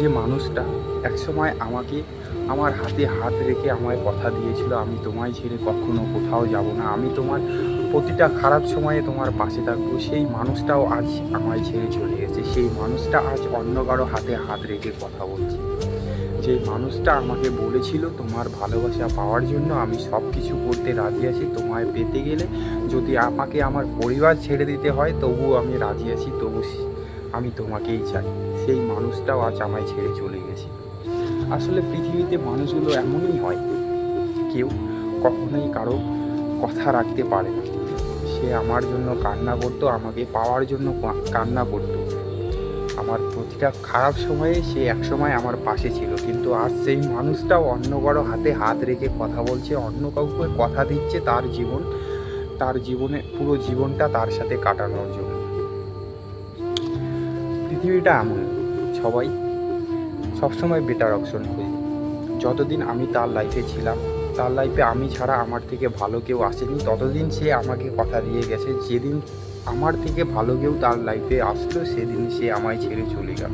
যে মানুষটা একসময় আমাকে আমার হাতে হাত রেখে আমায় কথা দিয়েছিল, আমি তোমায় ছেড়ে কখনো কোথাও যাব না, আমি তোমার প্রতিটা খারাপ সময়ে তোমার পাশে থাকবো, সেই মানুষটাও আজ আমায় ছেড়ে চলে গেছে। সেই মানুষটা আজ অন্য কারো হাতে হাত রেখে কথা বলছে। যে মানুষটা আমাকে বলেছিল তোমার ভালোবাসা পাওয়ার জন্য আমি সব কিছু করতে রাজি আছি, তোমায় পেতে গেলে যদি আমাকে আমার পরিবার ছেড়ে দিতে হয় তবুও আমি রাজি আছি, আমি তোমাকেই চাই, সেই মানুষটাও আজ আমায় ছেড়ে চলে গেছে। আসলে পৃথিবীতে মানুষগুলো এমনই হয়, কেউ কখনোই কারো কথা রাখতে পারে না। সে আমার জন্য কান্না করতো, আমাকে পাওয়ার জন্য কান্না করতো, আমার প্রতিটা খারাপ সময়ে সে একসময় আমার পাশে ছিল, কিন্তু আজ সেই মানুষটাও অন্য কারো হাতে হাত রেখে কথা বলছে, অন্য কাউকে কথা দিচ্ছে তার জীবনে পুরো জীবনটা তার সাথে কাটানোর জন্য। পৃথিবীটা এমন, সবাই সবসময় বেটার অপশন খুঁজি। যতদিন আমি তার লাইফে ছিলাম, তার লাইফে আমি ছাড়া আমার থেকে ভালো কেউ আসেনি, ততদিন সে আমাকে কথা দিয়ে গেছে। যেদিন আমার থেকে ভালো কেউ তার লাইফে আসলো সেদিন সে আমায় ছেড়ে চলে গেল।